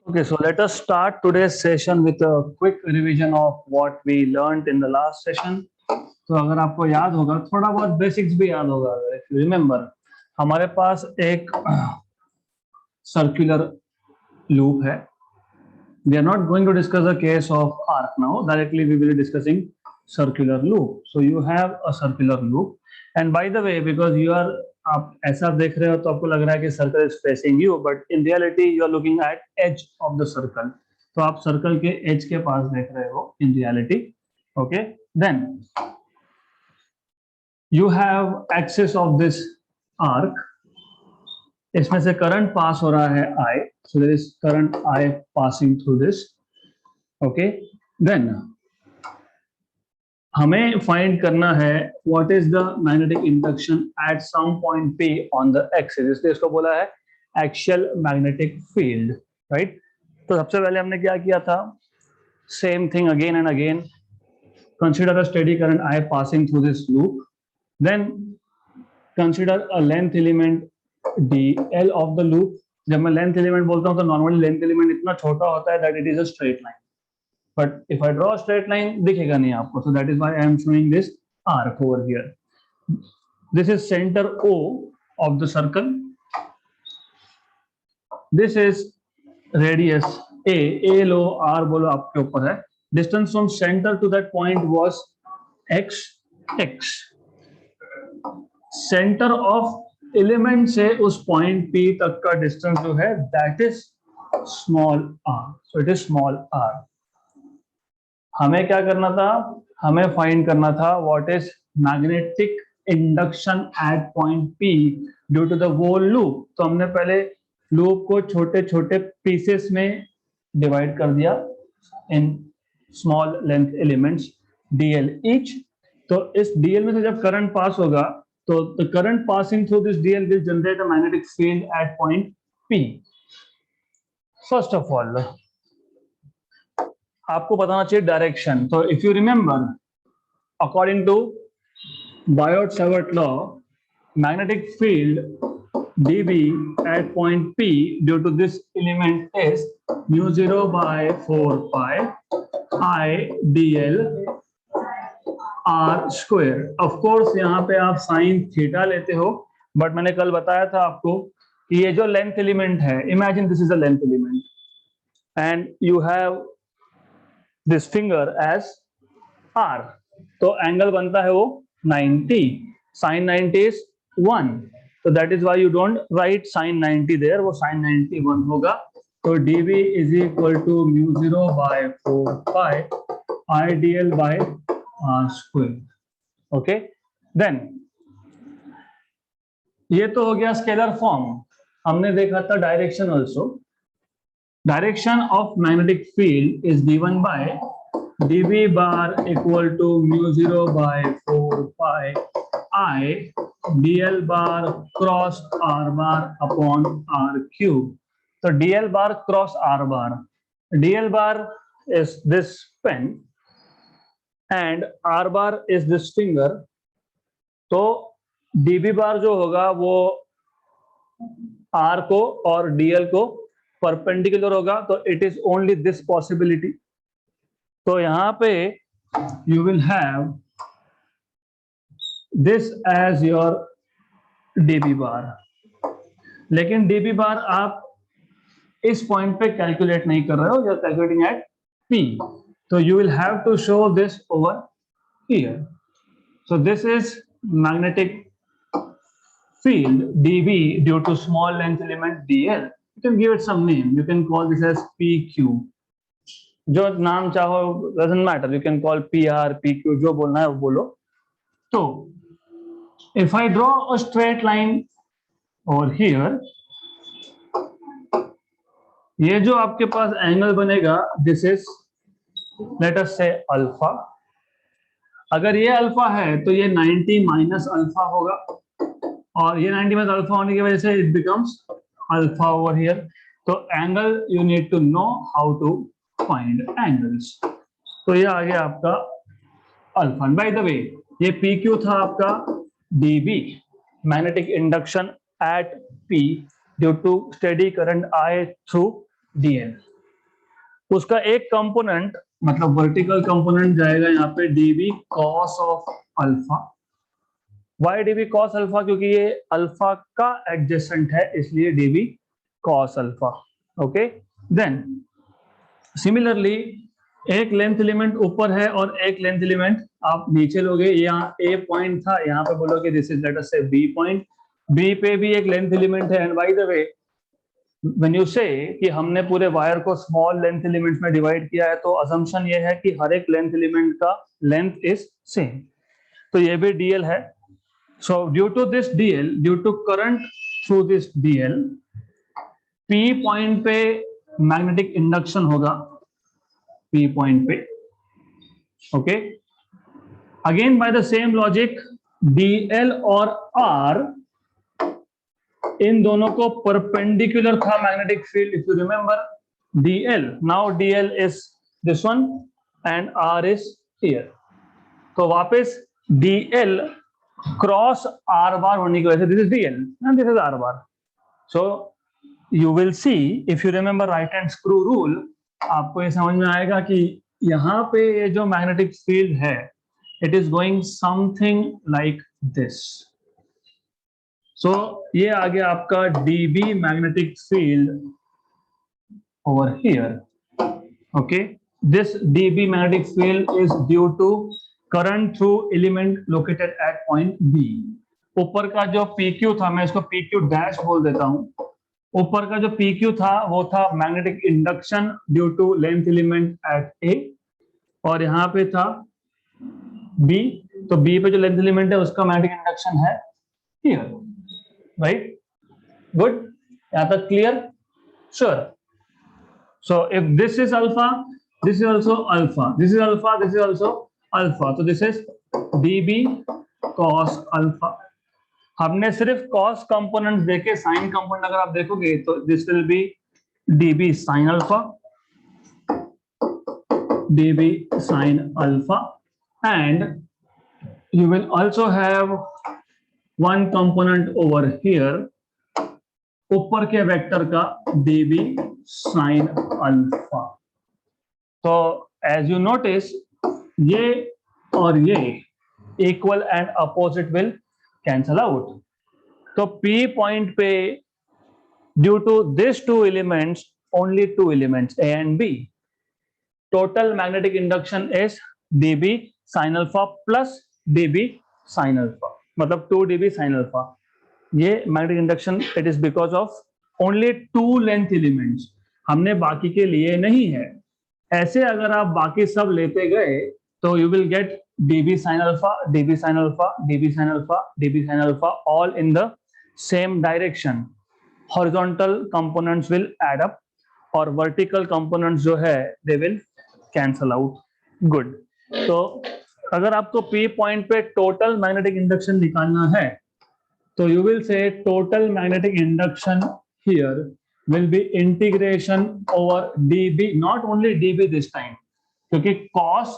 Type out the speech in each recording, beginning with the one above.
Okay, so let us start today's session with a quick revision of what we learned in the last session. तो अगर आपको याद होगा, थोड़ा बहुत बेसिक्स भी याद होगा, अगर if you remember, हमारे पास एक circular loop है. We are not going to discuss the case of arc now. Directly we will be discussing circular loop. So you have a circular loop, and by the way, because you are आप ऐसा देख रहे हो तो आपको लग रहा है कि circle is facing you, but in reality you are looking at edge of the circle. तो आप सर्कल के एज के पास देख रहे हो in reality. Okay, then you have axis of this arc. इसमें से करंट पास हो रहा है I, so there is current I passing through this. Okay, then हमें फाइंड करना है what is the magnetic induction at some point P on the axis, इसलिए इसको बोला है एक्सियल मैग्नेटिक फील्ड, राइट. तो सबसे पहले हमने क्या किया था, same thing again and again. Consider a steady current I passing through this loop, then consider a length element dl of the loop. जब मैं लेंथ एलिमेंट बोलता हूं तो नॉर्मली लेंथ एलिमेंट इतना छोटा होता है that it is a straight line, but if I draw a straight line दिखेगा नहीं आपको, so that is why I am showing this arc over here. This is center O of the circle. This is radius A low R बोलो आपके ऊपर है. Distance from center to that point was x. Center of element से उस point P तक का distance जो है that is small r, so it is small r. हमें क्या करना था, हमें फाइंड करना था what is magnetic induction at point P due to the whole loop. तो हमने पहले लूप को छोटे छोटे पीसेस में डिवाइड कर दिया in small length elements dl each. तो इस dl में से जब करंट पास होगा तो the current passing through this dl will generate a magnetic field at point P. First of all आपको बताना चाहिए डायरेक्शन. तो if you remember, according to Biot Savart law, magnetic field dB at point P due to this element is mu 0 by 4 pi I dl r square. of course यहाँ पे आप sine theta लेते हो, but मैंने कल बताया था आपको कि ये जो लेंथ एलिमेंट है, imagine this is a length element and you have this finger as R. तो एंगल बनता है वो 90. साइन 90 इज 1, तो that is why you don't write sine 90 there, वो साइन 90 1 होगा. तो dB is equal to mu 0 by 4 pi I dl by r square. Okay, then ये तो हो गया स्केलर फॉर्म. हमने देखा था direction also. Direction of magnetic field is given by dB bar equal to mu 0 by 4 pi I dl bar cross r bar upon r cube. So dl bar cross r bar. dl bar is this pen and r bar is this finger. तो dB bar जो होगा वो r को और dl को perpendicular होगा, तो it is only this possibility. तो यहां पे you will have this as your dB bar. लेकिन dB बार आप इस पॉइंट पे कैलकुलेट नहीं कर रहे हो, you are calculating at P. तो you will have to show this over here. So this is magnetic field dB due to small length element dl. You can give it some name. You can call this as PQ. जो नाम चाहो, doesn't matter. You can call PR, PQ, जो बोलना है वो बोलो. तो if I draw a straight line over here, ये जो आपके पास एंगल बनेगा, this is let us say alpha. अगर ये अल्फा है तो ये 90 माइनस अल्फा होगा, और ये 90 माइनस अल्फा होने की वजह से it becomes alpha over here. तो angle you need to know how to find angles. तो ये आ गया आपका अल्फा. बाय द वे ये PQ था आपका dB, magnetic induction at P due to steady current I through dl. उसका एक कंपोनेंट मतलब वर्टिकल कंपोनेंट जाएगा यहाँ पे dv cos of alpha. Why dv cos alpha? क्योंकि ये अल्फा का एडजेसेंट है, इसलिए dv cos alpha. Okay, then similarly एक लेंथ एलिमेंट ऊपर है और एक लेंथ एलिमेंट आप नीचे लोगे। यहाँ ए पॉइंट था, यहाँ पे बोलोगे दिस इज लेट अस से बी पॉइंट। बी पे भी एक लेंथ एलिमेंट है। And by the way when you say कि हमने पूरे वायर को स्मॉल लेंथ एलिमेंट्स में डिवाइड किया है, तो अजम्पशन ये है कि हर एक लेंथ एलिमेंट का लेंथ इज सेम। तो ये भी डीएल है। So due to this D L, due to current through this D L, P point पे मैग्नेटिक इंडक्शन होगा, पी पॉइंट पे। Okay, again by the same logic, DL और आर इन दोनों को परपेंडिकुलर था magnetic field. If you remember D L, now D L is this one and R is here. तो वापस डीएल क्रॉस आर बार होने की वजह से this is DL and this is are bar. So you will see, if you remember right hand screw rule, आपको ये समझ में आएगा कि यहाँ पे ये जो मैग्नेटिक फील्ड है, it is going something like this. So ये आ गया आपका dB magnetic field over here. Okay, this dB magnetic field is due to current through element located at point B। ऊपर का जो PQ था, मैं इसको PQ डैश बोल देता हूं। ऊपर का जो PQ था वो था magnetic induction due to length element at A, और यहाँ पे था B। तो B पे जो लेंथ एलिमेंट है उसका मैग्नेटिक इंडक्शन है हियर, राइट? गुड, यहाँ तक clear? Sure. So if this is alpha, this is also alpha, this is alpha, this is also alpha, तो this is dB cos alpha. हमने सिर्फ cos कंपोनेंट्स देखे, sine component अगर आप देखोगे तो this will be dB sin alpha, dB sin alpha, and you will also have one component over here, ऊपर के वेक्टर का dB sin अल्फा। तो as you notice, ये और ये equal and opposite will cancel out। तो P point पे due to these two elements, only two elements A and B, total magnetic induction is dB sin alpha plus dB sin alpha, मतलब 2 dB sin alpha। ये magnetic induction it is because of only two length elements, हमने बाकी के लिए नहीं है। ऐसे अगर आप बाकी सब लेते गए तो you will gate dB sin alpha, dB sin alpha, dB sin alpha, dB sin alpha, all in the same direction। horizontal components will add up और vertical components जो है they will cancel out। good, तो अगर आपको P point पे total magnetic induction निकालना है तो you will say total magnetic induction here will be integration over dB, not only dB this time, क्योंकि cos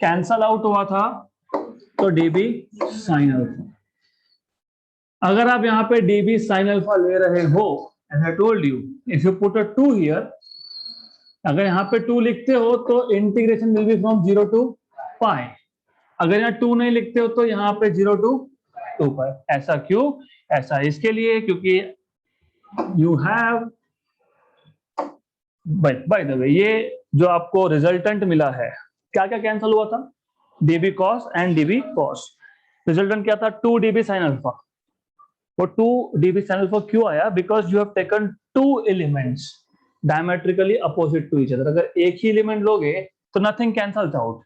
कैंसल आउट हुआ था, तो dB sin अल्फा। अगर आप यहाँ पे dB sin अल्फा ले रहे हो, as I told you, if you put a 2 here, अगर यहाँ पे 2 लिखते हो तो integration will be from 0 to pi। अगर यहाँ 2 नहीं लिखते हो तो यहाँ पे 0 to 2 pi। ऐसा क्यों? ऐसा इसके लिए क्योंकि यू हैव, बाय द वे, ये जो आपको रिजल्टेंट मिला है, क्या क्या कैंसिल हुआ था? dB cos and dB cos। Resultant क्या था? 2 dB sin अल्फा। वो 2 dB sin अल्फा क्यों आया? Because you have taken 2 elements diametrically opposite to each other. अगर एक ही एलिमेंट लोगे तो nothing cancels out.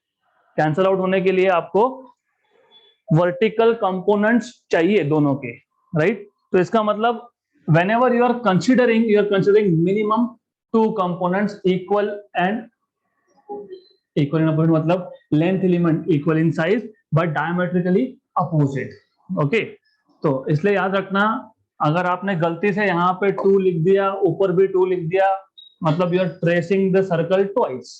Cancel out होने के लिए आपको वर्टिकल कंपोनेंट्स चाहिए दोनों के, राइट? तो इसका मतलब whenever you are considering minimum 2 components equal and equal in opposite, मतलब length element equal in size but diametrically opposite. Okay, तो इसलिए याद रखना, अगर आपने गलती से यहाँ पे 2 लिख दिया, ऊपर भी 2 लिख दिया, मतलब you are tracing the circle twice.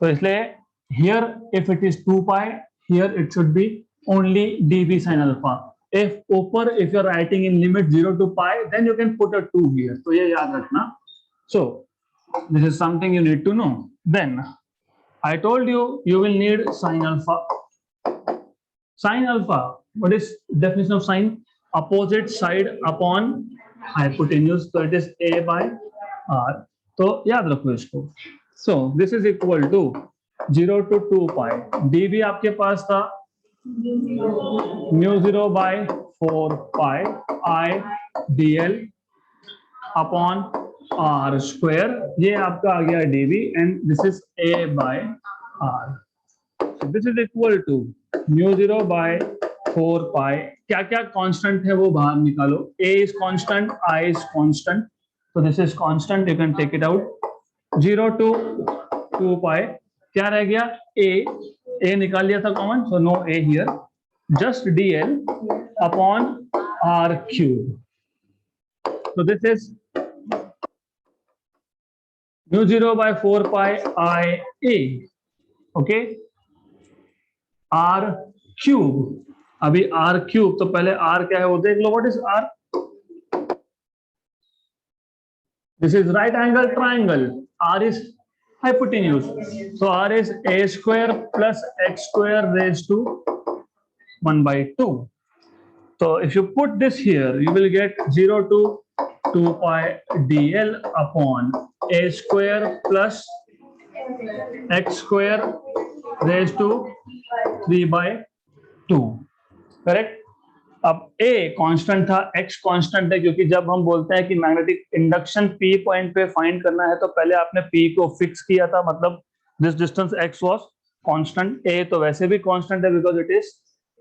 तो इसलिए here if it is 2 pi, here it should be only dB sin alpha। if ऊपर if you are writing in limit 0 to pi, then you can put a 2 here। तो ये याद रखना। so This is something you need to know. Then I told you you will need sine alpha. Sine alpha, what is definition of sine? Opposite side upon hypotenuse. So it is a by r. तो याद रखो इसको. So this is equal to 0 to 2 pi. dv आपके पास था mu 0 by 4 pi I dl upon r square. ये आपका आ गया dv and this is a by r. So this is equal to mu 0 by 4 pi. क्या क्या constant है वो बाहर निकालो. a is constant, I is constant. So this is constant, you can take it out. 0 to 2 pi. क्या रह गया? a निकाल लिया था common, so no a here. Just dl upon r cube. So this is mu 0 by 4 pi I a. Okay. r cube. अभी r cube, तो पहले r क्या है वो देख लो. What is r? This is right angle triangle. R is hypotenuse. So r is a square plus x square raised to 1 by 2. So if you put this here, you will get 0 to 2 pi dl upon a square plus x square raised to 3 by 2. Correct? अब a constant था, x constant है, क्योंकि जब हम बोलते हैं कि magnetic induction p point पे फाइंड करना है तो पहले आपने p को फिक्स किया था, मतलब this distance x was constant. a तो वैसे भी कांस्टेंट है because it is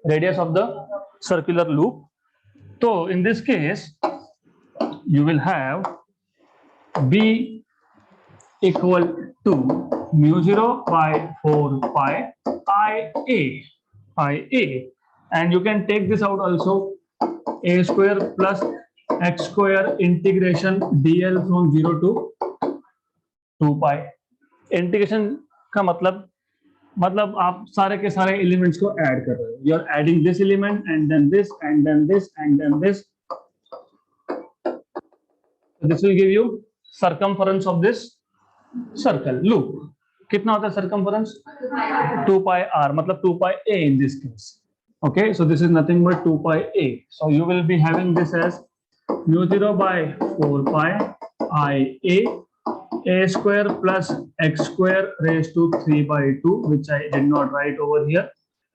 radius of the circular loop. तो in this case you will have b equal to mu 0 by 4 pi I a. And you can take this out also. A square plus x square integration dl from 0 to 2 pi. Integration का मतलब आप सारे के सारे elements को add कर रहे हो. You are adding this element and then this and then this and then this. This will give you circumference of this circle loop. कितना होता है सर्कमफरेंस? 2 pi r, मतलब 2 pi a in this case. Okay, so this is nothing but 2 pi a. So you will be having this as mu 0 by 4 pi I a square plus x square raised to 3 by 2, which I did not write over here.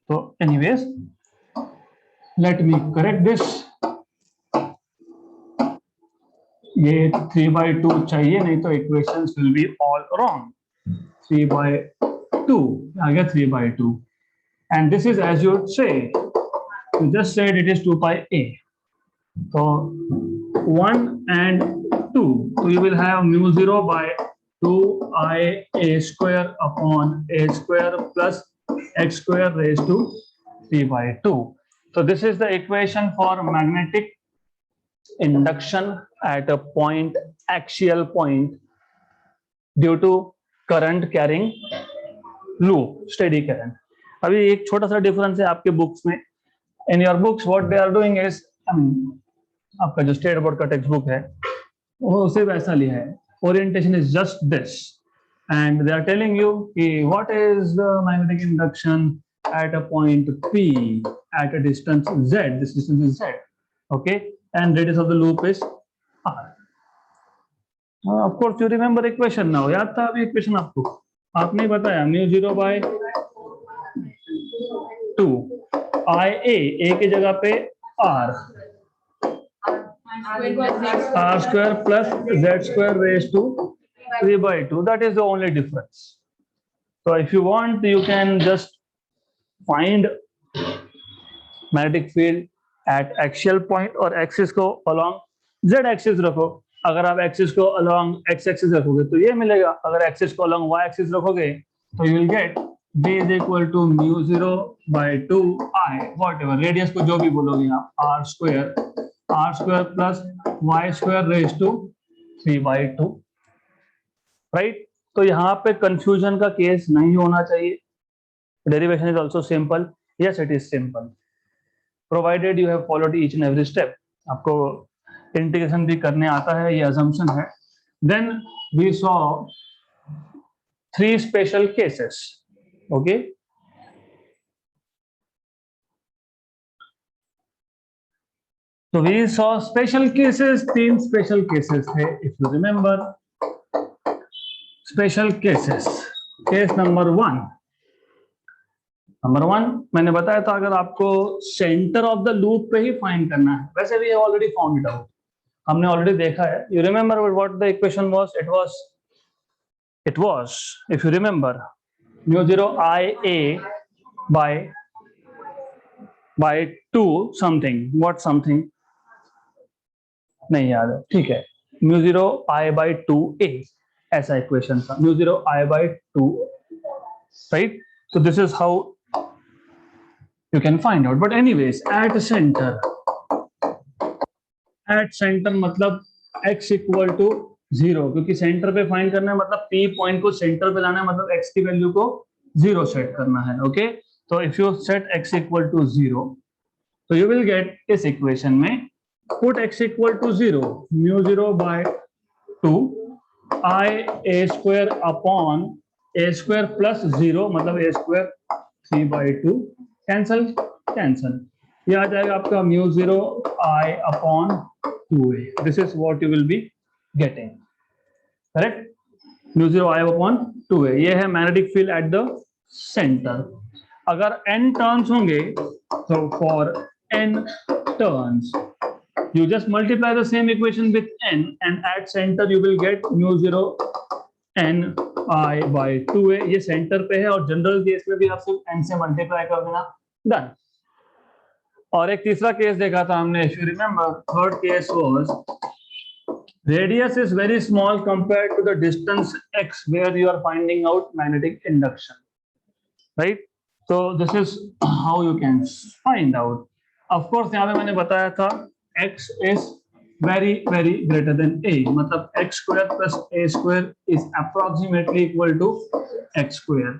So anyways, let me correct this. ये 3 by 2 चाहिए, नहीं तो equations will be all wrong. 3 by 2 आ गया 3 by 2. And this is as you would say, you just said it is 2 pi a. So 1 and 2. So you will have mu 0 by 2 I a square upon a square plus x square raised to 3 by 2. So this is the equation for magnetic induction at a point, axial point, due to current carrying loop, steady current. अभी एक छोटा सा difference है आपके books में. In your books what they are doing is, आपका जो state board का टेक्स्ट बुक है वो सिर्फ ऐसा लिया है. Orientation is just this and they are telling you कि what is the magnetic induction at a point P at a distance Z. This distance is Z. Okay, and radius of the loop is R. Of course you remember equation now. याद था अभी equation आपको? आपने बताया mu 0 by 2 I a की जगह पे r square plus z square raised to 3 by 2. That is the only difference. So if you want, you can just find magnetic field at axial point और axis को along z axis रखो. अगर आप axis को along x axis रखोगे तो ये मिलेगा. अगर axis को along y axis रखोगे तो you will get b is equal to mu 0 by 2 I, whatever radius को जो भी बोलोगे आप, r square plus y square raised to 3 by 2. Right? तो यहाँ पे कंफ्यूजन का केस नहीं होना चाहिए. Derivation is also simple. Yes, it is simple provided you have followed each and every step. आपको इंटीग्रेशन भी करने आता है, ये अजम्पशन है. Then we saw three special cases. Okay. So we saw special cases, तीन special cases थे. If you remember, special cases. Case number one. Number one मैंने बताया था अगर आपको सेंटर ऑफ द लूप पे ही फाइंड करना है, वैसे भी ऑलरेडी फाउंड इट आउट, हमने ऑलरेडी देखा है. You remember what the equation was? It was if you remember mu 0 I A by 2 something, what something नहीं याद है, ठीक है. म्यू 0 आई बाय 2 ए ऐसा इक्वेशन था, mu 0 I by 2, right. So this is how you can find out. But anyways, at center मतलब x equal to 0, क्योंकि centre पे फाइंड करना है मतलब p पॉइंट को सेंटर पे लाना है, मतलब x की वैल्यू को 0 सेट करना है. ओके, तो if you set x equal to 0, तो यू विल गेट इस इक्वेशन में put x equal to 0 mu 0 by 2 i a square upon a square plus 0 मतलब a square 3 by 2, cancel cancel, ये आ जाएगा आपका mu 0 i upon 2a. This is what you will be getting, correct. Mu 0 i upon 2a, ये है magnetic field eight the centre. अगर n turns होंगे तो for n turns you just multiply the same equation with n, and at center you will get mu 0 n I by 2a. ये centre पे है और general case में भी आप सिर्फ n से मल्टीप्लाई कर देना, डन. और एक तीसरा केस देखा था हमने, if you remember, third case was radius is very small compared to the distance x where you are finding out magnetic induction, right? So this is how you can find out. Of course यहाँ पे मैंने बताया था x is very greater than a, मतलब x square plus a square is approximately equal to x square.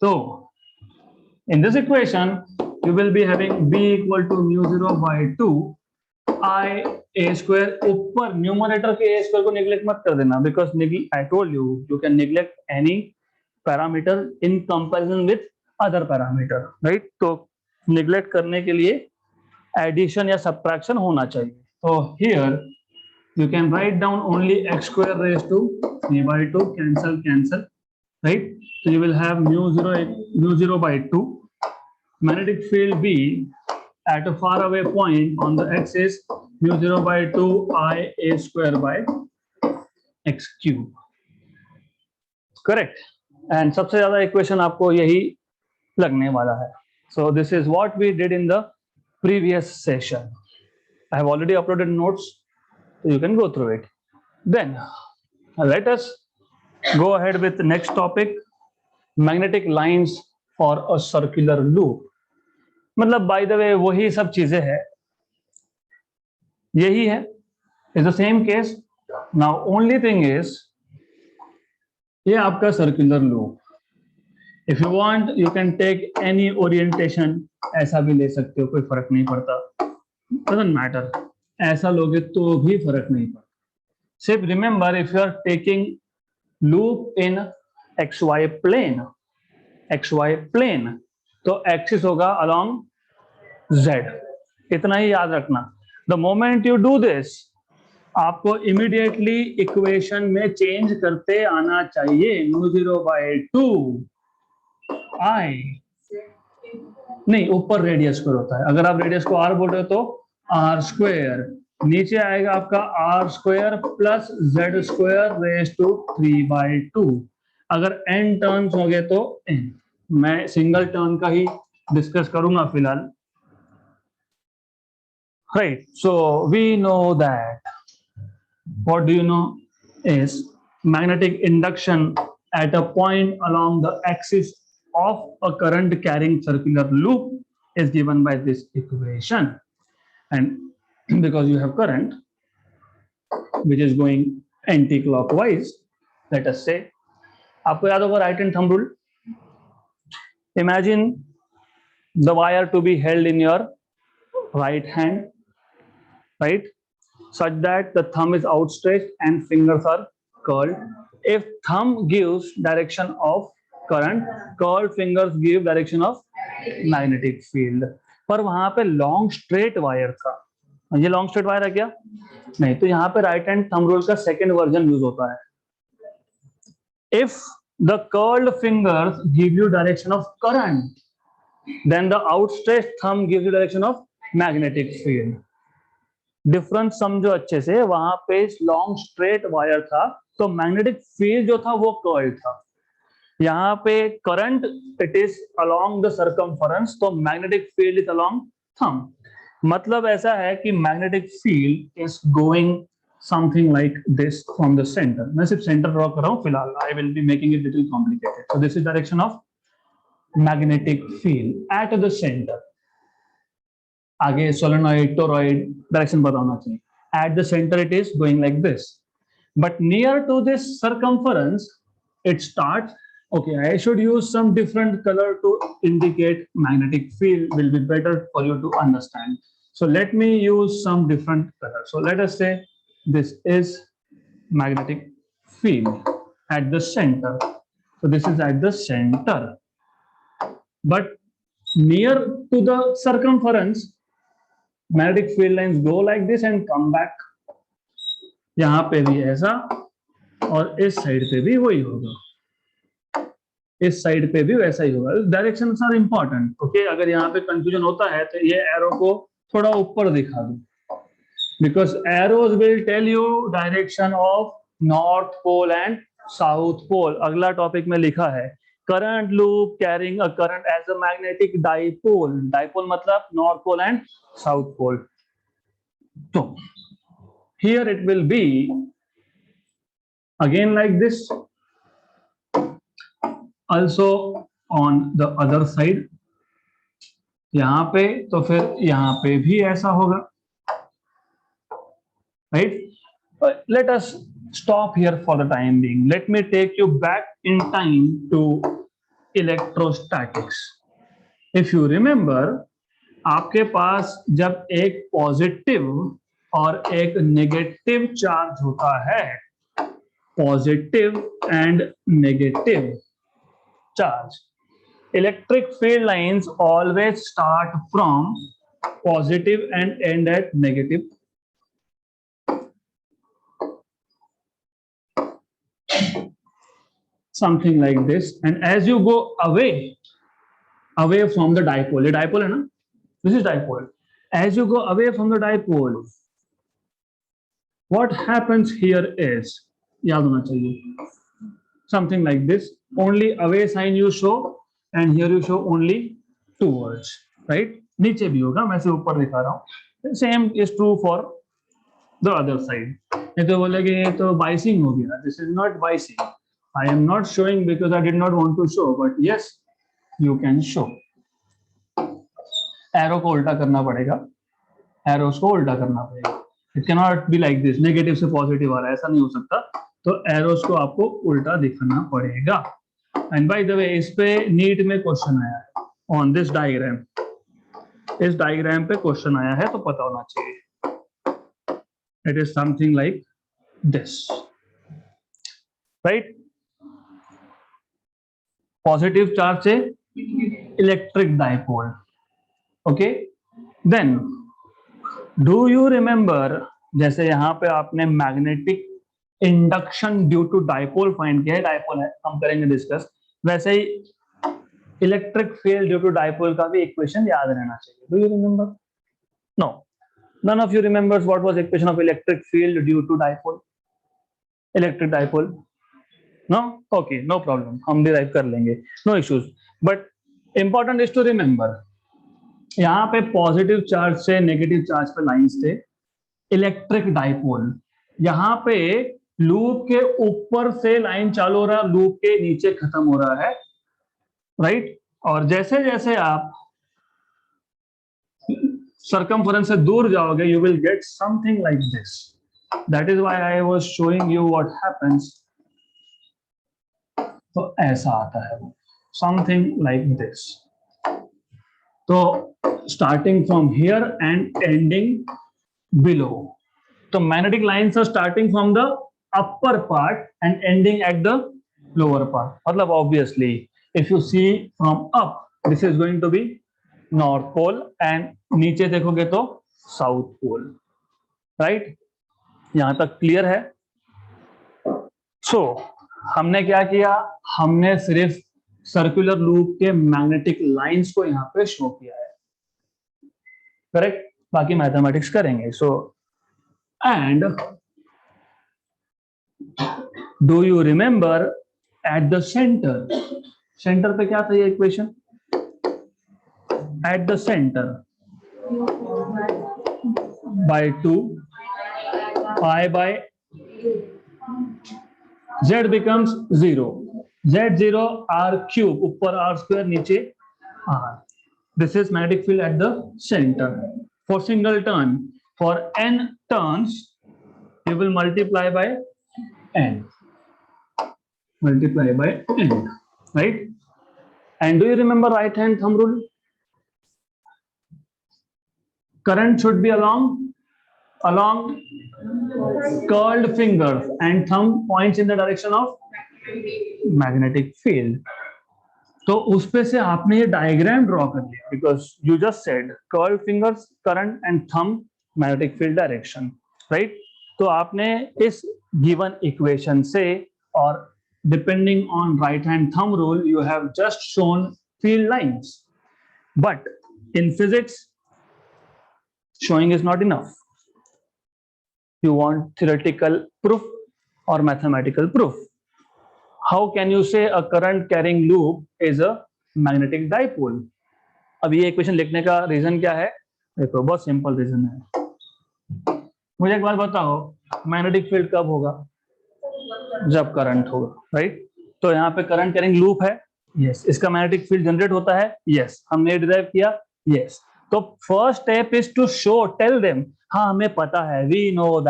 So in this equation you will be having b equal to mu 0 by 2 I a square. ऊपर numerator के a square को neglect मत कर देना, because I told you can neglect any parameter in comparison with other parameter, right? तो neglect करने के लिए एडिशन या सब्ट्रैक्शन होना चाहिए. तो here you can write down only x square raise to 3 by 2, cancel cancel, right. So you will have mu 0 by 2. Magnetic field B at a far away point on the x-axis mu 0 by 2 I a square by x cube. Correct. And सबसे ज्यादा equation आपको यही लगने वाला है. So this is what we did in the previous session. I have already uploaded notes, so you can go through it. Then let us go ahead with the next topic, magnetic lines for a circular loop. मतलब by the way वही सब चीजें हैं, यही है, is the same case. Now only thing is ये आपका circular loop. If you want you can take any orientation, ऐसा भी ले सकते हो, कोई फर्क नहीं पड़ता, doesn't matter. ऐसा लोगे तो भी फर्क नहीं पड़ता. सिर्फ remember if you are taking loop in xy plane तो एक्सिस होगा along z, इतना ही याद रखना. The moment you do this आपको immediately इक्वेशन में चेंज करते आना चाहिए. mu 0 by 2 I नहीं, ऊपर रेडियस स्क्वायर होता है. अगर आप रेडियस को r बोल रहे हो तो r स्क्वायर, नीचे आएगा आपका r square plus z square raise to 3 by 2. अगर n टर्न्स हो गए तो n. मैं सिंगल टर्न का ही डिस्कस करूंगा फिलहाल, right. So we know that what do you know is magnetic induction at a point along the axis of a current carrying circular loop is given by this equation. And because you have current which is going anti-clockwise, let us say, आपको याद होगा right hand thumb rule. Imagine the wire to be held in your right hand, right, such that the thumb is outstretched and fingers are curled. If thumb gives direction of current, curled fingers give direction of magnetic field. पर वहां पे long straight wire था, ये long straight wire है क्या? नहीं, तो यहाँ पे राइट हैंड थंब रूल का सेकंड वर्जन यूज होता है. If the curled fingers give you direction of current, then the outstretched thumb gives you direction of magnetic field. Difference समझो अच्छे से, वहां पे लॉन्ग स्ट्रेट वायर था तो मैग्नेटिक फील्ड जो था वो कर्ल था. यहाँ पे current it is along the circumference, तो magnetic field is along thumb. मतलब ऐसा है कि magnetic field is going something like this from the center. मैं सिर्फ सेंटर ड्रॉ कर रहा हूँ फिलहाल. I will be making it little complicated. So this is direction of magnetic field at the center. आगे solenoid, toroid direction पता होना चाहिए. At the center it is going like this. But near to this circumference, it starts. Okay, I should use some different color to indicate magnetic field. Will be better for you to understand. So let me use some different color. So let us say this is magnetic field at the center. So this is at the center. But near to the circumference, magnetic field lines go like this and come back. यहाँ पे भी ऐसा और इस side पे भी वही होगा, इस साइड पे भी वैसा ही होगा. Directions are important. ओके, अगर यहाँ पे कंफ्यूजन होता है तो ये एरो को थोड़ा ऊपर दिखा दो, because arrows will tell you direction of north pole and south pole. अगला टॉपिक में लिखा है current loop carrying a current as a magnetic dipole. Dipole मतलब north pole and south pole. So here it will be again like this. Also on the other side, यहाँ पे तो फिर यहाँ पे भी ऐसा होगा. Right? But let us stop here for the time being. Let me take you back in time to electrostatics. If you remember, आपके पास जब एक पॉजिटिव और एक नेगेटिव चार्ज होता है, positive and negative charge, electric field lines always start from positive and end at negative. Something like this, and as you go away from the dipole, ये dipole है ना, this is dipole. As you go away from the dipole, what happens here is, याद होना चाहिए, something like this. Only away sign you show, and here you show only towards. Right? नीचे भी होगा, मैं से ऊपर दिखा रहा हूँ. Same is true for the other side. ये तो बोलेगे ये तो biasing हो गया. This is not biasing. I am not showing because I did not want to show, but yes, you can show. Arrow को उल्टा करना पड़ेगा, arrows को उल्टा करना पड़ेगा. It cannot be like this. Negative से positive आ रहा है, ऐसा नहीं हो सकता. तो arrows को आपको उल्टा दिखाना पड़ेगा. And by the way, इस पे NEET में क्वेश्चन आया है on this diagram. इस diagram पे क्वेश्चन आया है तो पता होना चाहिए. It is something like this, right? Positive charge से electric dipole. Okay, then do you remember, जैसे यहाँ पे आपने magnetic induction due to dipole find किया है, डाइपोल है, हम करेंगे डिस्कस, वैसे ही electric field due to dipole का भी इक्वेशन याद रहना चाहिए. Do you remember? No, none of you remembers what was equation of electric field due to dipole, electric dipole? No? Okay, no problem. हम डिराइव कर लेंगे, no issues. But important is to remember, यहाँ पे positive charge से negative charge पे lines थे, electric dipole. यहाँ पे लूप के ऊपर से लाइन चालू हो रहा है, लूप के नीचे खत्म हो रहा है, राइट? और जैसे जैसे आप सर्कमफरेंस से दूर जाओगे, you will get something like this. That is why I was showing you what happens. तो ऐसा आता है वो, समथिंग लाइक दिस. तो starting from here and ending below, तो magnetic lines are starting from the upper part and ending at the lower part. मतलब obviously if you see from up this is going to be north pole and नीचे देखोगे तो south pole, right? यहां तक clear है? सो हमने क्या किया, हमने सिर्फ सर्कुलर लूप के मैग्नेटिक लाइंस को यहां पे शो किया है, करेक्ट? बाकी मैथमेटिक्स करेंगे. So and do you remember at the centre, centre पे क्या था ये equation? At the centre by 2 pi by z becomes 0, z0 r cube, ऊपर r square नीचे r. This is magnetic field at the center. For single turn, for n turns, you will multiply by n. Multiply by n, right? And do you remember right hand thumb rule? Current should be along curled fingers and thumb points in the direction of magnetic field. तो उस पे से आपने ये diagram draw कर लिया because you just said curled fingers current and thumb magnetic field direction, right? तो आपने इस given equation से और depending on right hand thumb rule you have just shown field lines, but in physics showing is not enough. You want theoretical proof or mathematical proof. How can you say a current carrying loop is a magnetic dipole? अब ये equation लिखने का reason क्या है? देखो बहुत simple reason है. मुझे एक बात बताओ, मैग्नेटिक फील्ड कब होगा? जब करंट होगा, राइट? तो यहाँ पे करंट कैरिंग लूप है, यस. इसका मैग्नेटिक फील्ड जनरेट होता है, यस. हमने डिराइव किया, यस. तो first step is to show, tell them, हाँ हमें पता है, we know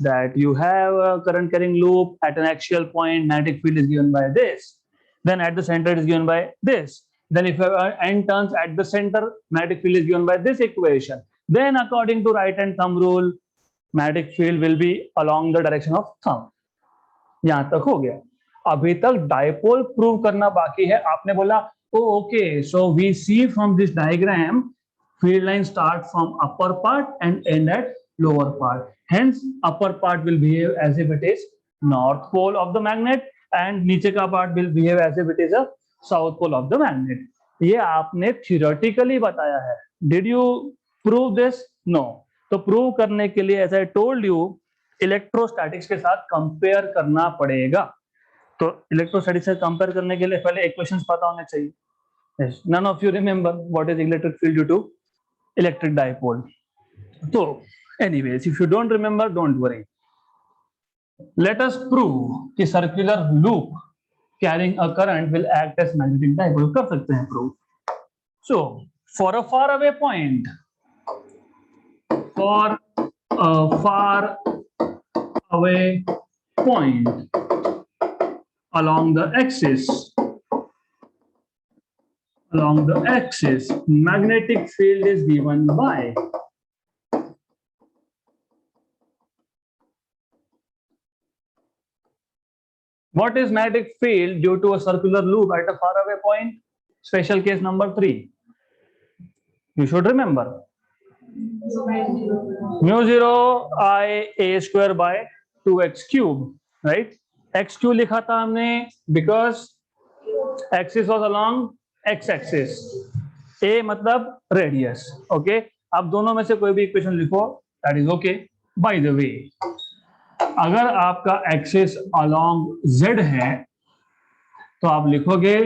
that you have a current carrying loop at an axial point, magnetic field is given by this, then at the center it is given by this, then if n turns at the center, magnetic field is given by this equation, then according to right hand thumb rule magnetic field will be along the direction of thumb. यहां तक हो गया. अभी तक dipole prove करना बाकी है. आपने बोला okay, so we see from this diagram field line start from upper part and end at lower part. Hence, upper part will behave as if it is north pole of the magnet and नीचे का part will behave as if it is a south pole of the magnet. ये आपने theoretically बताया है. Did you prove this? No. तो prove करने के लिए, as I told you, electrostatics के साथ compare करना पड़ेगा. तो electrostatics से compare करने के लिए पहले equations पता होने चाहिए. Yes. None of you remember what is electric field due to electric dipole. So anyways, if you don't remember, don't worry. Let us prove कि circular loop carrying a current will act as magnetic dipole. कर सकते हैं prove. So for a far away point, along the axis, magnetic field is given by what is magnetic field due to a circular loop at a faraway point? Special case number 3. You should remember. Mu 0 I a square by 2x cube, right? X क्यों लिखा था हमने? Because axis was along x axis. A मतलब radius, okay? अब दोनों में से कोई भी इक्वेशन लिखो, that is okay. By the way, अगर आपका एक्सिस along z है तो आप लिखोगे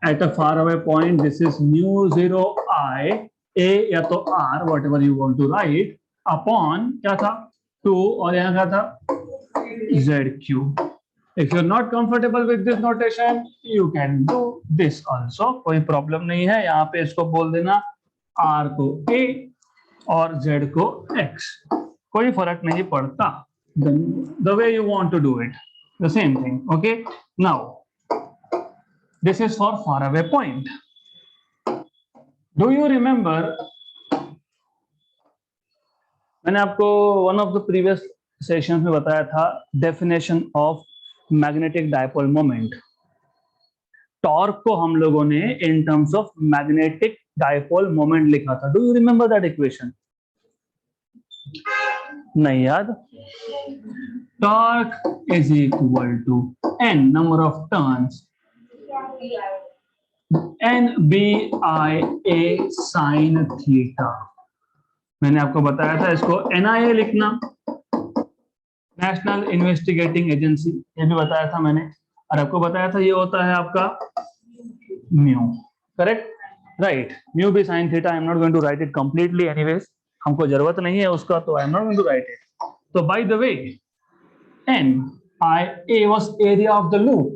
at a far away point this is mu 0 I a या तो r whatever you want to write upon क्या था 2 और यहाँ क्या था z cube. If you're not comfortable with this notation, you can do this also. कोई problem नहीं है. यहाँ पे इसको बोल देना r को a और z को x. कोई फर्क नहीं पड़ता. The way you want to do it, the same thing. Okay. Now, this is for far away point. Do you remember? मैंने आपको one of the previous session में बताया था definition of magnetic dipole moment. Torque को हम लोगों ने in terms of magnetic dipole moment लिखा था। Do you remember that equation? नहीं याद? Torque is equal to n number of turns NBIA sin theta. मैंने आपको बताया था इसको NIA लिखना, नेशनल इन्वेस्टिगेटिंग एजेंसी, ये भी बताया था मैंने। और आपको बताया था ये होता है आपका म्यू, करेक्ट? राइट, म्यू भी sine theta. I am not going to write it completely anyways, हमको जरूरत नहीं है उसका, तो I am not going to write it. तो by the way, A was area of the loop,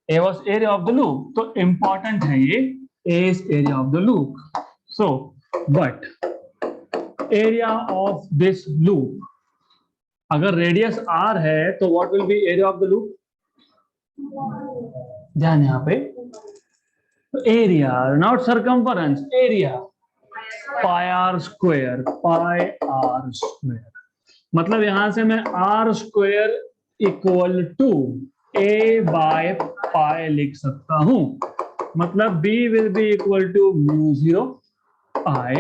A was area of the loop, तो important है ये, A is area of the loop. So, but area of this loop, अगर radius r है तो what will be area of the loop? ध्यान यहाँ पे, area not circumference, area pi r square, pi r square. मतलब यहां से मैं r square equal to A by pi लिख सकता हूं। मतलब B will be equal to mu zero I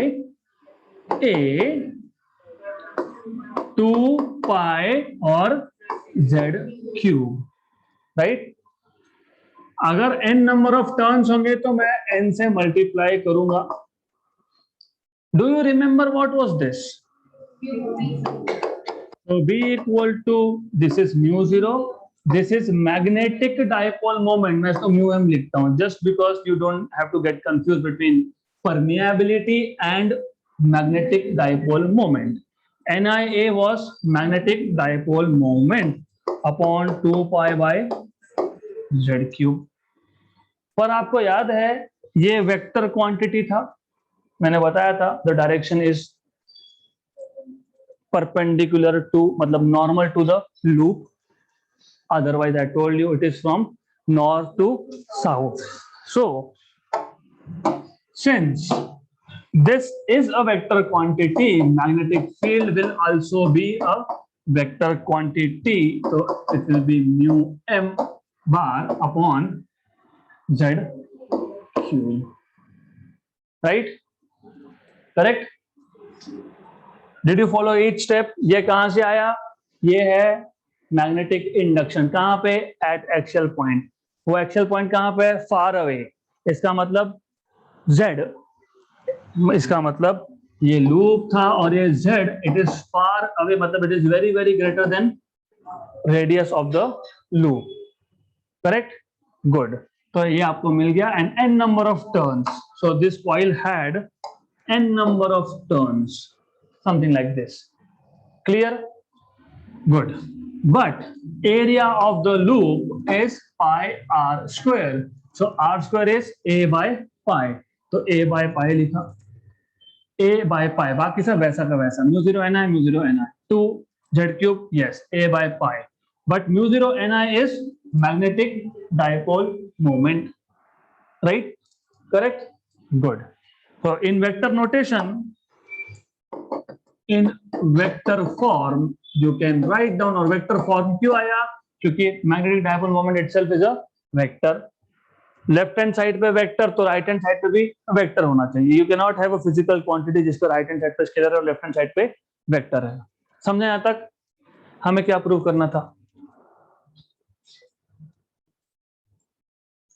A 2 pi और जेड क्यूब, राइट? अगर n नंबर ऑफ टर्न्स होंगे तो मैं n से मल्टीप्लाई करूंगा। Do you remember what was this? So B equal to, this is mu zero, this is magnetic dipole moment, मैं इसको mu m लिखता हूँ just because you don't have to get confused between permeability and magnetic dipole moment. NIA was magnetic dipole moment upon 2 pi by z cube। पर आपको याद है ये vector quantity था, मैंने बताया था the direction is perpendicular to, मतलब normal to the loop, otherwise I told you it is from north to south. So since this is a vector quantity, magnetic field will also be a vector quantity, so it will be mu m bar upon z cube, right? Correct? Did you follow each step? ये कहां से आया? ये है magnetic induction. कहां पे? Eight axial point. वो axial point कहां पे? Far away. इसका मतलब Z, इसका मतलब ये लूप था और ये Z, it is far away, मतलब it is very very greater than radius of the loop, correct? Good, तो ये आपको मिल गया। And n number of turns, so this coil had n number of turns, something like this. Clear? Good. But area of the loop is pi r square. So r square is a by pi. तो a by pi लिखा, a by pi, बाकी सब वैसा का वैसा, mu zero ni, mu zero ni, 2 z cube, yes, a by pi. But mu zero ni is magnetic dipole moment, right? Correct? Good. So in vector notation, in vector form you can write down, or vector form क्यों आया? क्योंकि magnetic dipole moment itself is a vector. Left hand side पे vector, तो right hand side पे भी vector होना चाहिए। You can not have a physical quantity जिसका राइट हैंड साइड पे स्केलर है और लेफ्ट हैंड साइड पे वेक्टर है। समझे यहां तक? हमें क्या प्रूव करना था?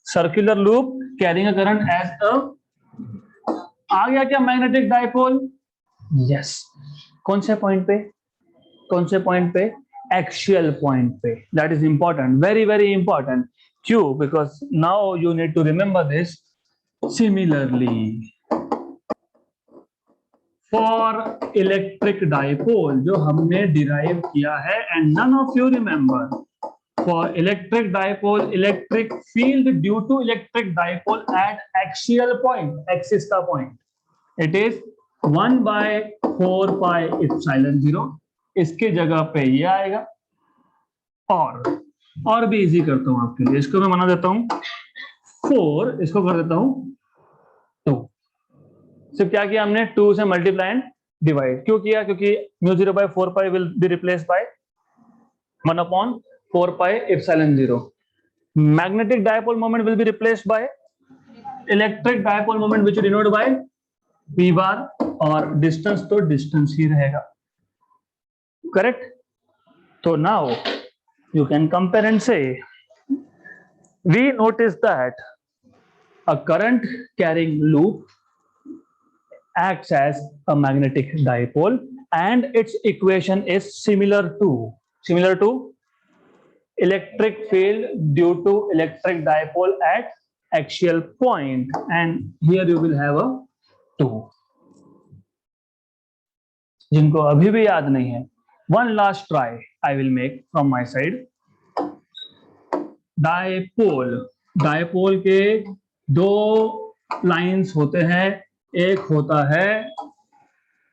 Circular loop carrying a current as a, आ गया क्या मैग्नेटिक डाइपोल? यस। कौन से पॉइंट पे? कौन से पॉइंट पे? एक्सियल पॉइंट पे। That is important, very very important. क्यों? Because now you need to remember this. Similarly for electric dipole जो हमने डिराइव किया है, and none of you remember, for electric dipole electric field due to electric dipole at axial point, axis का point, it is 1 by 4 pi epsilon 0। इसके जगह पे ये आएगा। और भी इजी करता हूं आपके लिए, इसको मैं बना देता हूं 4, इसको कर देता हूं 2। सिर्फ क्या किया हमने? 2 से मल्टीप्लाई एंड डिवाइड। क्यों किया? क्योंकि mu 0 by 4 pi will be replace by 1/4πε0. Magnetic dipole moment will be replaced by electric dipole moment, which is denoted by p bar, और distance तो distance ही रहेगा. Correct? So now you can compare and say, we notice that a current carrying loop acts as a magnetic dipole and its equation is similar to electric field due to electric dipole at axial point, and here you will have a 2. जिनको अभी भी याद नहीं है, one last try I will make from my side. Dipole के दो lines होते हैं. एक होता है,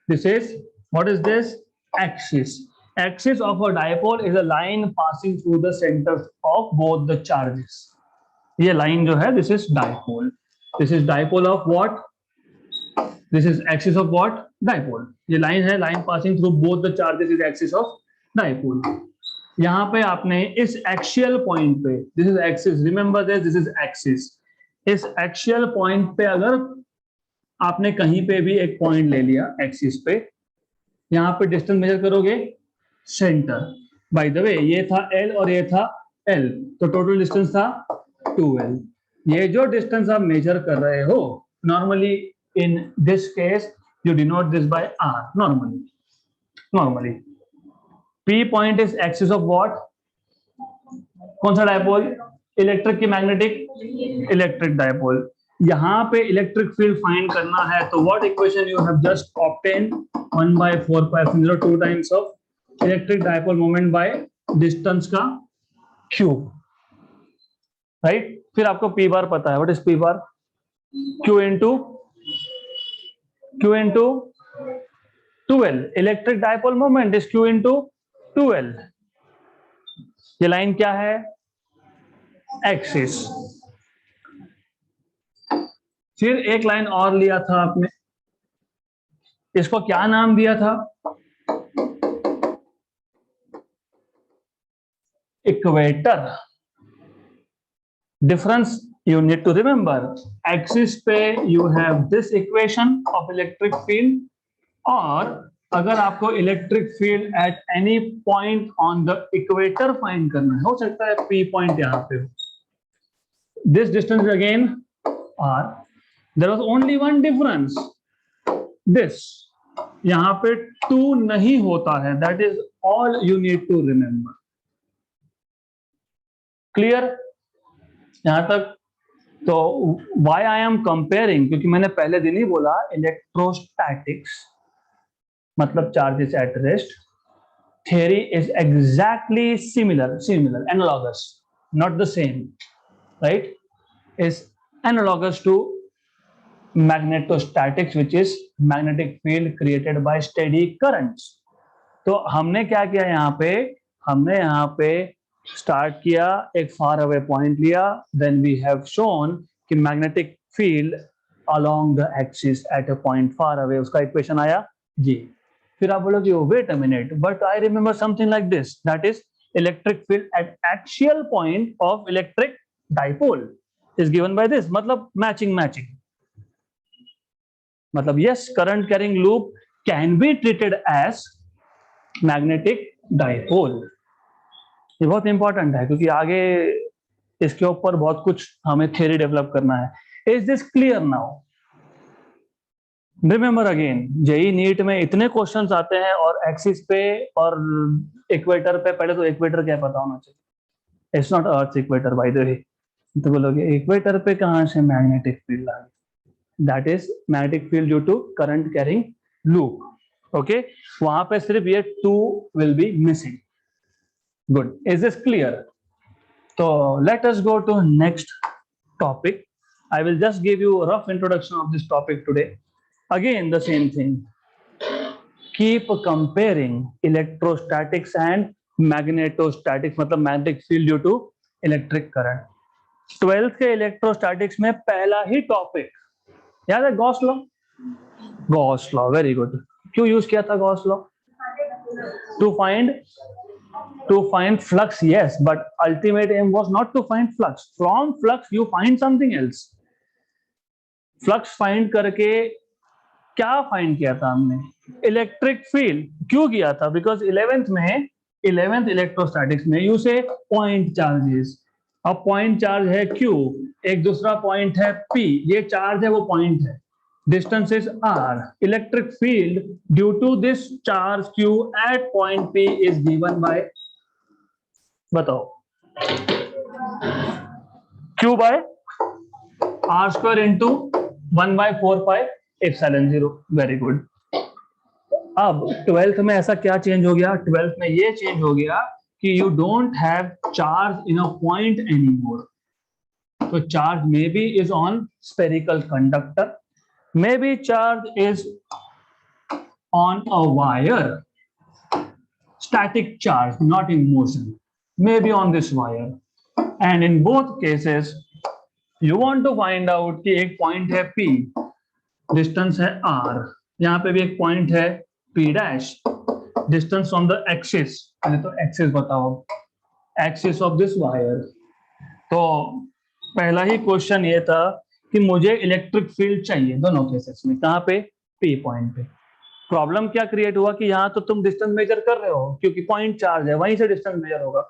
this is, what is this? Axis. Axis of a dipole is a line passing through the centers of both the charges. ये line जो है, this is dipole. This is dipole of what? This is axis of what? Dipole. ये line है, line passing through both the charges is axis of dipole. यहाँ पे आपने इस axial point पे, this is axis, remember this is axis. इस axial point पे अगर आपने कहीं पे भी एक पॉइंट ले लिया एक्सिस पे, यहाँ पे डिस्टेंस मेजर करोगे सेंटर. बाय द वे ये था L और ये था L, तो टोटल डिस्टेंस था 2L. ये जो डिस्टेंस आप मेजर कर रहे हो, normally in this case you denote this by R. Normally P point is axis of what? कौन सा डायपोल? इलेक्ट्रिक की मैग्नेटिक? Electric dipole. यहाँ पे इलेक्ट्रिक फील्ड फाइंड करना है, तो what equation you have just obtain? 1/4πε0 2 times of electric dipole moment by distance का cube, right? फिर आपको पी बार पता है. What is P bar? Q into 2L. Electric dipole moment is Q into 2L. ये line क्या है? Axis. फिर एक लाइन और लिया था आपने, इसको क्या नाम दिया था? Equator. Difference you need to remember. Axis पे you have this equation of electric field, और अगर आपको electric field at any point on the equator find करना है, हो सकता है P पॉइंट यहाँ पे हो. This distance again R. There was only one difference. This यहाँ पे 2 नहीं होता है. That is all you need to remember. Clear? यहाँ तक. तो why I am comparing? क्योंकि मैंने पहले दिन ही बोला इलेक्ट्रोस्टैटिक्स मतलब charges at rest. Theory is exactly similar, analogous, not the same, right? Is analogous to magnetostatics, which is magnetic field created by steady currents. तो हमने क्या किया यहाँ पे? हमने यहाँ पे स्टार्ट किया, एक फार अवे पॉइंट लिया, देन वी हैव शोन कि magnetic field along the axis at a point far away, उसका इक्वेशन आया जी. फिर आप बोलोगे wait a minute, but I remember something like this, that is electric field at axial point of electric dipole is given by this. मतलब matching. मतलब yes, current carrying loop can be treated as magnetic dipole. ये बहुत important है क्योंकि आगे इसके ऊपर बहुत कुछ हमें थ्योरी डेवलप करना है. Is this clear now? Remember again, JEE NEET में इतने क्वेश्चंस आते हैं और एक्सिस पे और इक्वेटर पे. पहले तो इक्वेटर क्या पता होना चाहिए. It's not earth equator bye the वे. तो बोलोगे इक्वेटर पे कहां से मैग्नेटिक फील्ड आ गई? That is magnetic field due to current carrying loop. Okay, वहां पे सिर्फ ये 2 will be missing. Good. Is this clear? So let us go to next topic. I will just give you a rough introduction of this topic today. Again, the same thing. Keep comparing electrostatics and magnetostatics, मतलब magnetic field due to electric current. 12th के electrostatics में पहला ही topic याद है, Gauss law. Gauss law, very good. क्यों use किया था Gauss law? To find To find flux, yes, but ultimate aim was not to find flux. From flux you find something else. Flux find करके क्या find किया था हमने? Electric field क्यों किया था? बिकॉज 11th इलेक्ट्रोस्टैटिक्स में यू से पॉइंट चार्जेस. अब पॉइंट चार्ज है Q, एक दूसरा पॉइंट है P, ये चार्ज है वो पॉइंट है, distance is R. Electric field due to this charge Q at point P is given by, बताओ, Q by R square into 1/4 pi epsilon 0. Very good. अब 12th में ऐसा क्या चेंज हो गया? 12th में ये चेंज हो गया कि you don't have charge in a point anymore. तो charge maybe is on spherical conductor, maybe charge is on a wire, static charge, not in motion, maybe on this wire. And in both cases you want to find out कि एक point है P, distance है R, यहाँ पे भी एक point है P dash, distance from the axis, पहले तो axis बताओ, axis of this wire. तो पहला ही क्वेश्चन ये था कि मुझे इलेक्ट्रिक फील्ड चाहिए दोनों केसेस में. कहाँ पे? P पॉइंट पे. प्रॉब्लम क्या क्रिएट हुआ कि यहाँ तो तुम डिस्टेंस मेजर कर रहे हो क्योंकि पॉइंट चार्ज है, वहीं से डिस्टेंस मेजर होगा.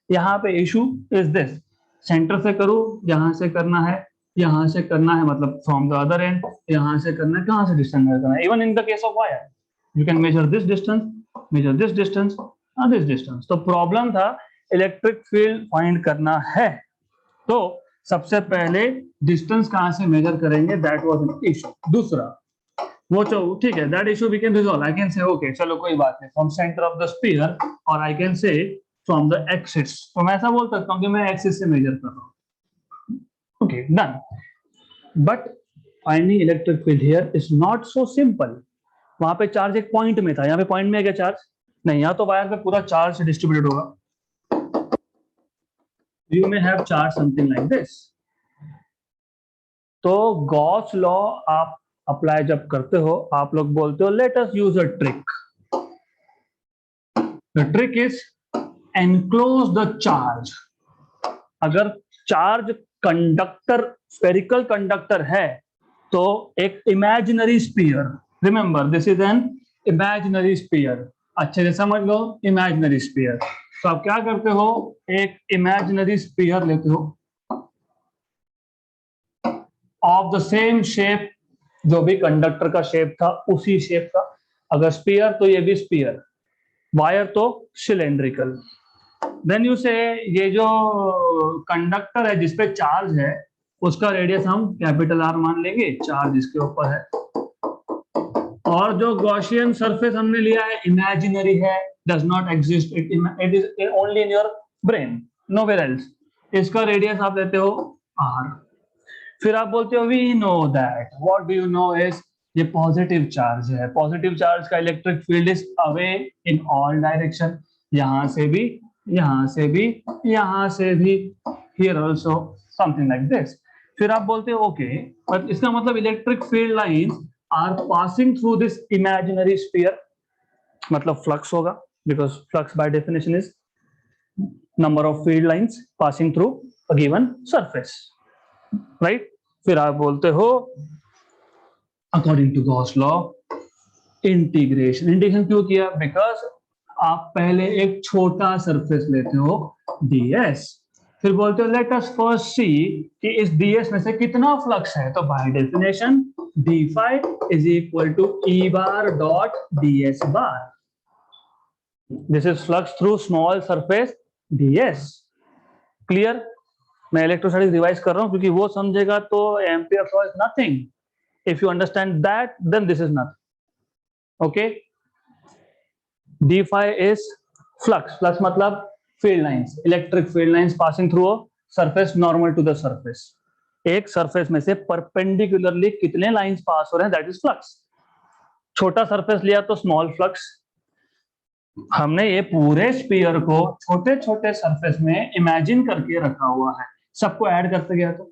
यहाँ पे इशू इज दिस, सेंटर से करो, यहाँ से करना है, यहाँ से करना है, मतलब फ्रॉम द अदर एंड यहाँ से करना है, कहाँ से डिस्टेंस मेजर करना है. Even in the case of wire you can measure this distance, measure this distance, this distance. तो प्रॉब्लम था इलेक्ट्रिक फील्ड फाइंड करना है, तो सबसे पहले डिस्टेंस कहां से मेजर करेंगे, दैट वाज एन इशू. दूसरा वो ठीक है, that issue we can resolve. I can say okay चलो कोई बात नहीं, from centre of the sphere, और I can say from the axis. तो मैं ऐसा बोल सकता हूं कि मैं एक्सिस से मेजर कर रहा हूं. Okay done. But finding electric field here is not so simple. वहां पे चार्ज एक पॉइंट में था, यहाँ पे पॉइंट में है क्या चार्ज? नहीं, यहाँ तो वायर पे पूरा चार्ज डिस्ट्रीब्यूटेड होगा. You may have charge something like this. तो गॉस लॉ आप अप्लाई जब करते हो, आप लोग बोलते हो let us use a trick. The trick is enclose the charge. अगर चार्ज कंडक्टर, स्फेरिकल कंडक्टर है, तो एक imaginary sphere, remember this is an imaginary sphere, अच्छे से समझ लो, इमेजिनरी स्फीयर. तो आप क्या करते हो, एक इमेजिनरी स्फीयर लेते हो ऑफ द सेम शेप, जो भी कंडक्टर का शेप था उसी शेप का. अगर स्फीयर तो ये भी स्फीयर, वायर तो सिलेंड्रिकल. देन यू से ये जो कंडक्टर है जिसपे चार्ज है उसका रेडियस हम कैपिटल R मान लेंगे, चार्ज इसके ऊपर है. और जो गॉसियन सरफेस हमने लिया है इमेजिनरी है, does not exist, it is only in your brain, nowhere else. इसका रेडियस आप लेते हो R. फिर आप बोलते हो we know that, what do you know is ये पॉजिटिव चार्ज है. पॉजिटिव चार्ज का electric field is away in all direction, यहां से भी, यहां से भी, यहां से भी, here also something like this. फिर आप बोलते हो ओके, पर इसका मतलब electric field lines are passing through this imaginary sphere, मतलब फ्लक्स होगा, because flux by definition is number of field lines passing through a given surface, right? फिर आप बोलते हो according to Gauss law integration. Integration क्यों किया? Because आप पहले एक छोटा सरफेस लेते हो ds, फिर बोलते हो लेट अस फर्स्ट सी कि इस ds में से कितना फ्लक्स है. तो by definition d phi is equal to E bar dot ds bar. This is flux through small surface ds. Clear? मैं इलेक्ट्रोस्टैटिक्स रिवाइज कर रहा हूं क्योंकि वो समझेगा तो Ampere law is nothing. If you understand that then this is nothing. Okay, d phi is flux. Flux मतलब field lines, electric field lines passing through a surface normal to the surface. एक surface में से perpendicularly कितने lines pass हो रहे हैं, that is flux. छोटा surface लिया तो स्मॉल फ्लक्स. हमने ये पूरे स्फीयर को छोटे छोटे सरफेस में इमेजिन करके रखा हुआ है, सबको ऐड करते गया तो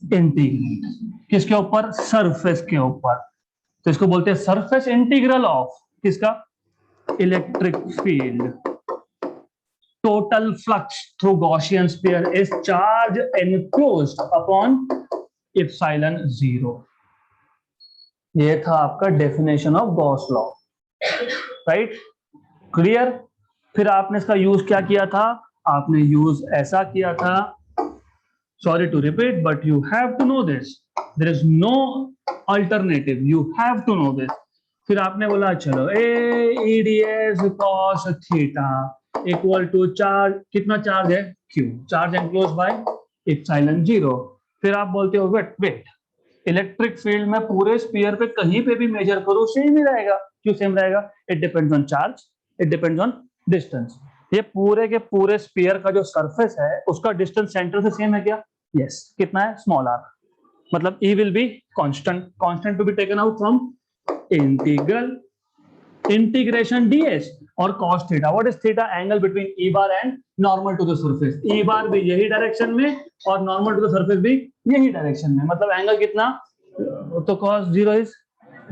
इंटीग्रेट. किसके ऊपर? सरफेस के ऊपर. तो इसको बोलते हैं सरफेस इंटीग्रल ऑफ किसका? Electric field. total flux through Gaussian sphere is charge enclosed upon epsilon 0. ये था आपका definition of Gauss law, right? Clear? फिर आपने इसका यूज क्या किया था? आपने यूज ऐसा किया था, sorry to repeat but you have to know this, there is no alternative, you have to know this. फिर आपने बोला चलो EDS cos theta equal to charge, कितना चार्ज है? Q, charge enclose by epsilon 0। फिर आप बोलते हो वेट, इलेक्ट्रिक फील्ड में पूरे स्फीयर पे कहीं पे भी मेजर करो सेम ही रहेगा। क्यों सेम रहेगा? It depends on charge, it depends on distance. ये पूरे के पूरे स्फीयर का जो सरफेस है उसका डिस्टेंस सेंटर से सेम है क्या? यस। कितना है? Small r. मतलब E will be constant to be taken out from integration d s और cos theta. What is theta? Angle between E bar and normal to the surface. E bar भी यही direction में और normal to the surface भी यही direction में, मतलब angle कितना? तो cos 0 इज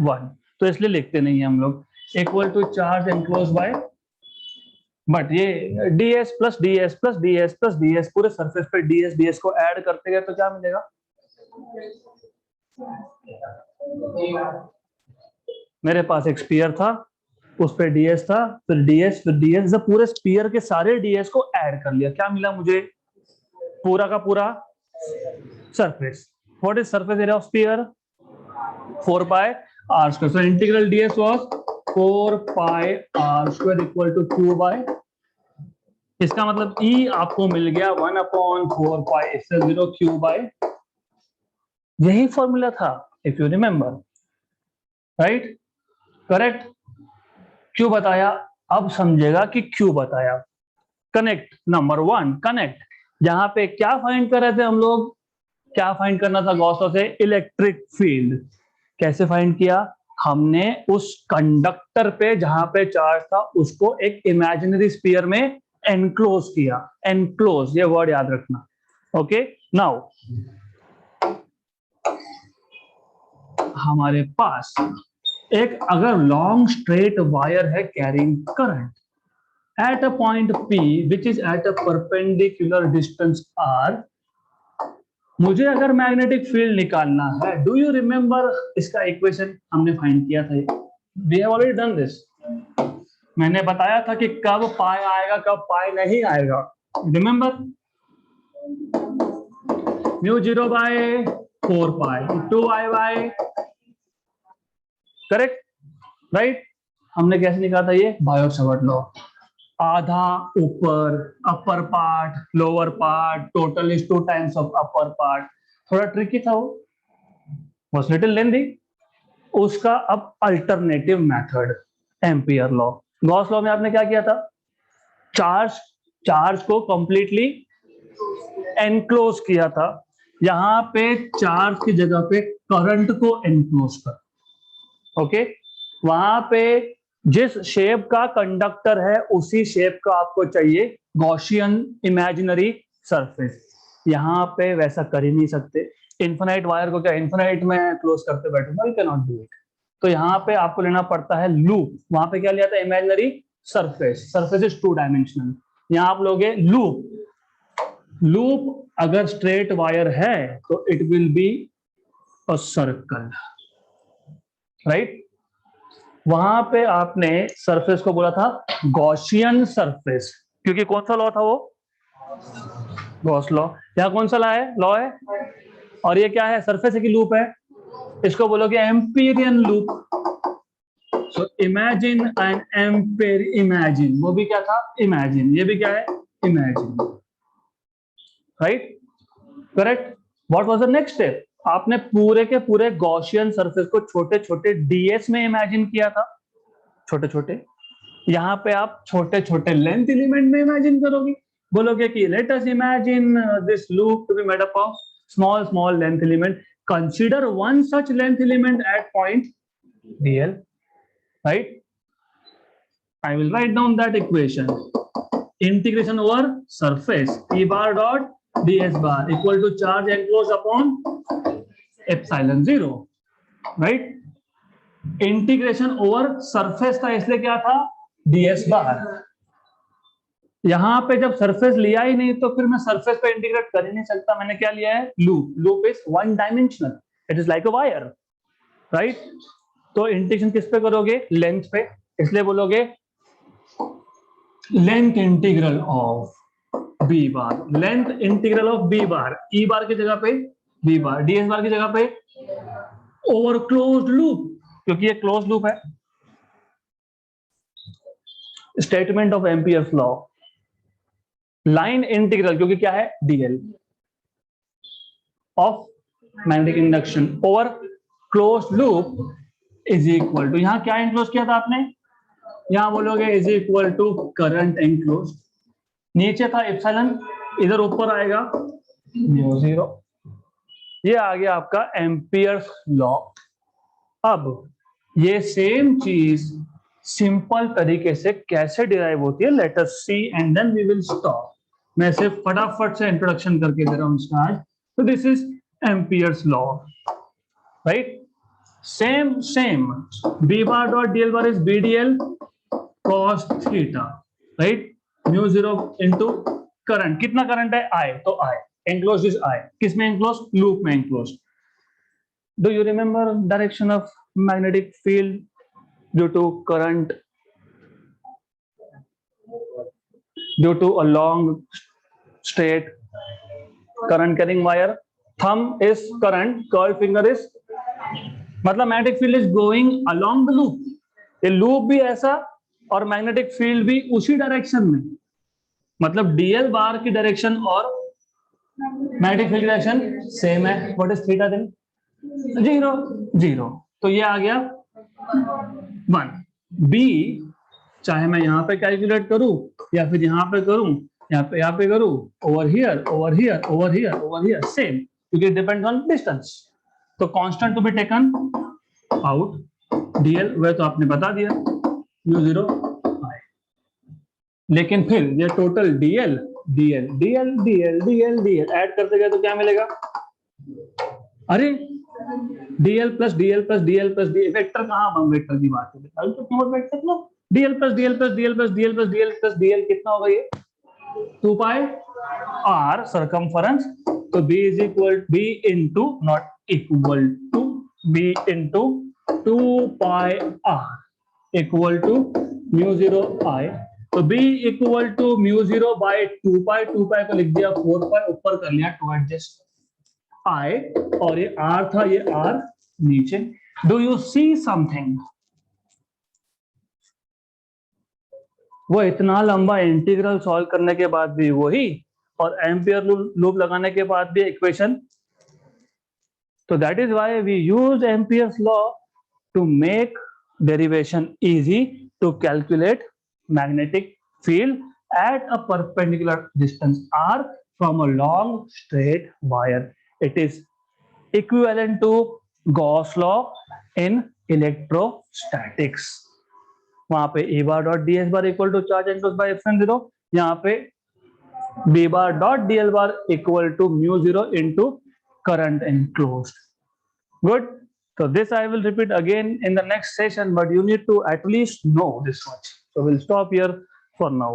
1, तो इसलिए लिखते नहीं है हम लोग, equal to charge enclose by, but ये ds plus ds plus ds plus ds, पूरे सरफेस पे ds को ऐड करते गए तो क्या मिलेगा? मेरे पास एक स्फीयर था, उस पे ds था, फिर ds, जब पूरे स्फीयर के सारे ds को ऐड कर लिया, क्या मिला मुझे? पूरा का पूरा surface. What is surface area of sphere? 4 pi r square. So integral ds was 4 pi r square equal to q by, इसका मतलब E आपको मिल गया 1/4 पाई एप्सिलॉन 0 q बाय, यही फॉर्मूला था if you remember, right? Correct? क्यों बताया? अब समझेगा कि क्यों बताया। Connect, number 1 connect. जहां पे क्या फाइंड कर रहे थे हम लोग? क्या फाइंड करना था गॉस लॉ से? Electric field. कैसे फाइंड किया? हमने उस कंडक्टर पे जहां पे चार्ज था उसको एक इमेजिनरी स्फीयर में एनक्लोज किया। एनक्लोज, ये वर्ड याद रखना। ओके, नाउ हमारे पास एक अगर लॉन्ग स्ट्रेट वायर है carrying current at a point P which is at a perpendicular distance R, मुझे अगर मैग्नेटिक फील्ड निकालना है, डू यू रिमेंबर इसका इक्वेशन हमने फाइंड किया था? We have already done this. मैंने बताया था कि कब पाई आएगा कब पाई नहीं आएगा, रिमेंबर? म्यू 0 बाय 4 पाई 2i बाय, करेक्ट, राइट? हमने कैसे निकाला था ये? Biot-Savart law. आधा ऊपर, upper part, lower part, total is 2 times of upper part. थोड़ा ट्रिकी था वो, वाज लिटिल लेंथी। उसका अब alternative method, ampere law. Gauss law में आपने क्या किया था? चार्ज को कंप्लीटली एनक्लोज किया था, यहां पे चार्ज की जगह पे करंट को एनक्लोज कर, ओके? वहां पे जिस शेप का कंडक्टर है उसी शेप का आपको चाहिए गॉसियन इमेजिनरी सरफेस। यहां पे वैसा कर ही नहीं सकते। इन्फिनाइट वायर को क्या इन्फिनाइट में क्लोज करते बैठूंगा? You can not do it. तो यहाँ पे आपको लेना पड़ता है लूप। वहां पे क्या लिया था? Imaginary surface. Surface is 2 dimensional. यहाँ आप लोगे लूप अगर स्ट्रेट वायर है तो it will be a circle, right? वहां पे आपने सरफेस को बोला था गॉसियन सरफेस, क्योंकि कौन सा लॉ था वो? Gauss law. यहाँ कौन सा लॉ है? और ये क्या है? सरफेस है कि लूप है? इसको बोलोगे Amperian loop. So imagine and ampere, imagine, वो भी क्या था? इमेजिन। ये भी क्या है? Imagine, right? Correct? What was the next step? आपने पूरे के पूरे गॉसियन सरफेस को छोटे छोटे डीएस में इमेजिन किया था, छोटे छोटे। यहाँ पे आप छोटे छोटे लेंथ एलिमेंट में इमेजिन करोगे, बोलोगे कि let us imagine this loop to be made up of small length element, consider one such length element at point dl, right? I will write down that equation. Integration over surface P bar dot ds bar equal to charge enclosed upon epsilon 0, right? Integration over surface था, इसलिए क्या था? ds बार। यहाँ पे जब surface लिया ही नहीं तो फिर मैं सरफेस पे इंटीग्रेट कर ही नहीं सकता। मैंने क्या लिया है? Loop. Loop is one dimensional, it is like a wire, right? तो इंटीग्रेशन किस पे करोगे? लेंथ पे। इसलिए बोलोगे length integral of B bar, length integral of B bar, E bar की जगह पे बी बार, डीएस बार की जगह पे ओवर क्लोज्ड लूप, क्योंकि ये क्लोज लूप है। Statement of Ampere's law, line integral, क्योंकि क्या है? Dl of magnetic induction over closed loop is equal to, यहां क्या इंक्लोज किया था आपने? यहां बोलोगे is equal to current enclose. नीचे था एप्सिलॉन, इधर ऊपर आएगा म्यू जीरो। ये आ गया आपका एम्पियर्स लॉ। अब ये सेम चीज सिंपल तरीके से कैसे डिराइव होती है, let us see and then we will stop. मैं सिर्फ फटाफट से इंट्रोडक्शन करके दे रहा हूं स्टार्ट। तो this is Ampere's law, right? Same b bar dot dl bar is bdl cos theta, right? Mu zero into current, कितना करंट है? I, तो I enclosed is I, किस में enclosed? लूप में enclosed. Do you remember direction of magnetic field due to current, due to a long straight current carrying wire? Thumb is current, curled finger is, मतलब magnetic field is going along the loop. ये loop भी ऐसा और magnetic field भी उसी direction में, मतलब DL बार की डायरेक्शन और मैग्नेटिक फील्ड डायरेक्शन सेम है। What is theta then? Zero, zero. तो ये आ गया 1। बी चाहे मैं यहां पे कैलकुलेट करूं या फिर यहां पे करूं, यहाँ पे करूं, over here over here over here over here, same, क्योंकि डिपेंड्स ऑन डिस्टेंस। तो constant to be taken out dl, वह तो आपने बता दिया म्यू जीरो आई। लेकिन फिर ये total d l d l d l d l d l d l add करते गए तो क्या मिलेगा? अरे d l plus d l plus d l plus d, vector कहां? हम वेक्टर की बात करें तो क्यों वेक्टर लो, d l plus d l plus d l plus d l plus d l plus d l कितना होगा? ये 2 पाई आर सरकमफरेंस। तो B is equal B into not equal to B into 2 pi r equal to mu zero I. तो B equal to mu zero by 2 pi, 2 pi को लिख दिया 4 पाई, ऊपर कर लिया टू एडजस्ट आई, और ये आर था, ये आर नीचे। Do you see something? वो इतना लंबा इंटीग्रल सॉल्व करने के बाद भी वही, और एम्पियर लूप लगाने के बाद भी इक्वेशन। तो that is why we use Ampere's law to make derivation easy to calculate magnetic field at a perpendicular distance r from a long straight wire. It is equivalent to Gauss law in electrostatics. वहां पे E bar dot d s bar equal to charge enclosed by epsilon zero, यहाँ पे B bar dot d l bar equal to mu zero into current enclosed. Good. So this I will repeat again in the next session, but you need to at least know this much. So we'll stop here for now.